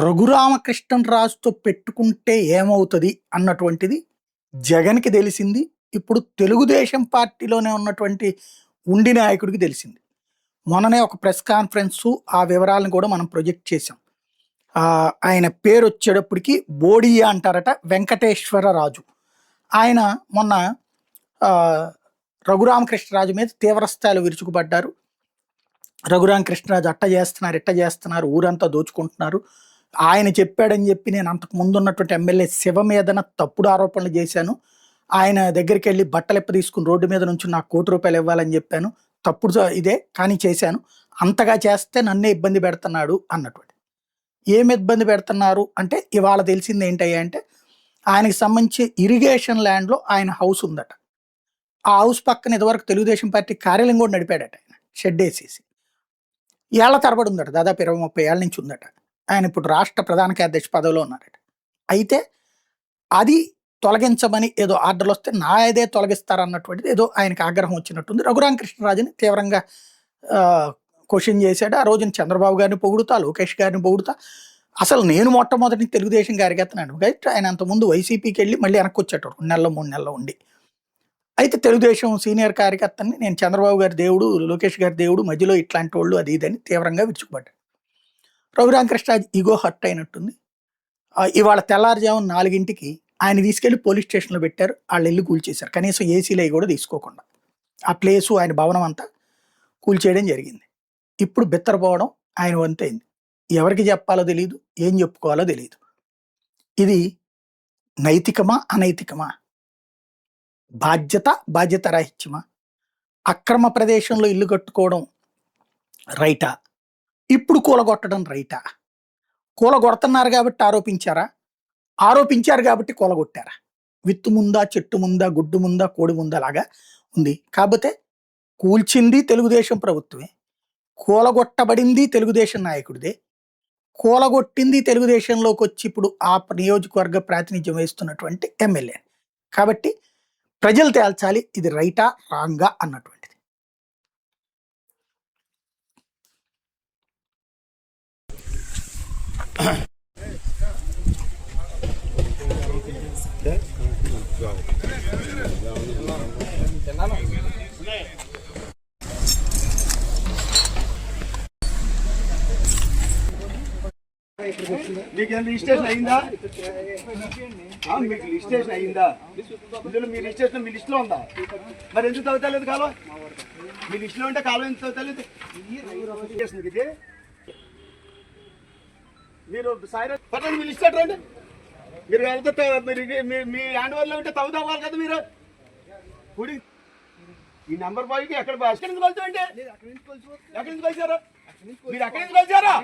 రఘురామకృష్ణరాజుతో పెట్టుకుంటే ఏమవుతుంది అన్నటువంటిది జగన్‌కి తెలిసింది. ఇప్పుడు తెలుగుదేశం పార్టీలోనే ఉన్నటువంటి ఉండి నాయకుడికి తెలిసింది. మొన్ననే ఒక ప్రెస్ కాన్ఫరెన్సు ఆ వివరాలను కూడా మనం ప్రొజెక్ట్ చేసాం. ఆయన పేరొచ్చేటప్పటికి బోడియా అంటారట, వెంకటేశ్వరరాజు. ఆయన మొన్న రఘురామకృష్ణరాజు మీద తీవ్ర స్థాయిలో విరుచుకుపడ్డారు. రఘురామకృష్ణరాజు అట్ట చేస్తున్నారు, ఇట్ట చేస్తున్నారు, ఊరంతా దోచుకుంటున్నారు. ఆయన చెప్పాడని చెప్పి నేను అంతకు ముందు ఉన్నటువంటి ఎమ్మెల్యే శివ మీదన తప్పుడు ఆరోపణలు చేశాను. ఆయన దగ్గరికి వెళ్ళి బట్టలెప్ప తీసుకుని రోడ్డు మీద నుంచి నాకు ₹1,00,00,000 ఇవ్వాలని చెప్పాను. తప్పుడు ఇదే కానీ చేశాను. అంతగా చేస్తే నన్నే ఇబ్బంది పెడుతున్నాడు అన్నటువంటి. ఏమి ఇబ్బంది పెడుతున్నారు అంటే ఇవాళ తెలిసింది ఏంటయ్యా అంటే ఆయనకి సంబంధించి ఇరిగేషన్ ల్యాండ్‌లో ఆయన హౌస్ ఉందట. ఆ హౌస్ పక్కన ఇదివరకు తెలుగుదేశం పార్టీ కార్యాలయం కూడా నడిపాడట ఆయన, షెడ్ వేసేసి. ఏళ్ల తరబడి ఉందట, దాదాపు 20-30 ఏళ్ల నుంచి ఉందట. ఆయన ఇప్పుడు రాష్ట్ర ప్రధాన కార్యదర్శి పదవిలో ఉన్నారట. అయితే అది తొలగించమని ఏదో ఆర్డర్లు వస్తే నాయదే తొలగిస్తారన్నటువంటిది ఏదో ఆయనకు ఆగ్రహం వచ్చినట్టుంది. రఘురామకృష్ణరాజుని తీవ్రంగా క్వశ్చన్ చేశాడు. ఆ రోజున చంద్రబాబు గారిని పొగుడుతా, లోకేష్ గారిని పొగుడుతా, అసలు నేను మొట్టమొదటి తెలుగుదేశం కార్యకర్తనాను. రైట్, ఆయన అంతకుముందు వైసీపీకి వెళ్ళి మళ్ళీ వెనక్కి వచ్చాడు 2 నెలలు 3 నెలలు ఉండి. అయితే తెలుగుదేశం సీనియర్ కార్యకర్తని నేను చంద్రబాబు గారి దేవుడు, లోకేష్ గారి దేవుడు, మధ్యలో ఇట్లాంటి వాళ్ళు అది ఇదని తీవ్రంగా విరుచుకుపడ్డాడు. రఘురామకృష్ణరాజు ఈగో హర్ట్ అయినట్టుంది. ఇవాళ తెల్లారుజామున 4ంటికి ఆయన తీసుకెళ్లి పోలీస్ స్టేషన్లో పెట్టారు. వాళ్ళు వెళ్ళి కూల్చేశారు. కనీసం ఏసీలు అవి కూడా తీసుకోకుండా ఆ ప్లేసు ఆయన భవనం అంతా కూల్చేయడం జరిగింది. ఇప్పుడు బిత్తరపోవడం ఆయన వంతైంది. ఎవరికి చెప్పాలో తెలియదు, ఏం చెప్పుకోవాలో తెలియదు. ఇది నైతికమా అనైతికమా? బాధ్యత రాహిత్యమా? అక్రమ ప్రదేశంలో ఇల్లు కట్టుకోవడం రైటా? ఇప్పుడు కూలగొట్టడం రైటా? కూలగొడుతున్నారు కాబట్టి ఆరోపించారా? ఆరోపించారు కాబట్టి కూలగొట్టారా? విత్తు ముందా, చెట్టు ముందా, గుడ్డు ముందా, కోడి ముందా లాగా ఉంది. కాకపోతే కూల్చింది తెలుగుదేశం ప్రభుత్వమే, కూలగొట్టబడింది తెలుగుదేశం నాయకుడిదే, కూలగొట్టింది తెలుగుదేశంలోకి వచ్చి ఇప్పుడు ఆ నియోజకవర్గ ప్రాతినిధ్యం వహిస్తున్నటువంటి ఎమ్మెల్యే. కాబట్టి ప్రజలు తేల్చాలి ఇది రైటా రాంగా అన్నటువంటిది. మీకు రిజిస్ట్రేషన్ అయిందా? మీకు రిజిస్ట్రేషన్ అయిందా? ఇందులో మీ రిజిస్ట్రేషన్ మీ లిస్టులో ఉందా? మరి ఎందుకు తవ్వుతలేదు కాలువ? మీ లిస్టులో ఉంటే కాలువ ఎందుకు తవ్వుతలేదు? ఇది మీరు సాయి మీ లిస్ట్ రండి. మీరు వెళ్తే మీరు మీ హ్యాండ్ ఓవర్లో ఉంటే తవ్వుతావాలి కదా. మీరు ఇప్పుడు ఈ నెంబర్ బాయ్కి ఎక్కడ నుంచి కొలుతామంటే ఎక్కడి నుంచి కొలిచారు? మీరు ఎక్కడి నుంచి కొలిచారా?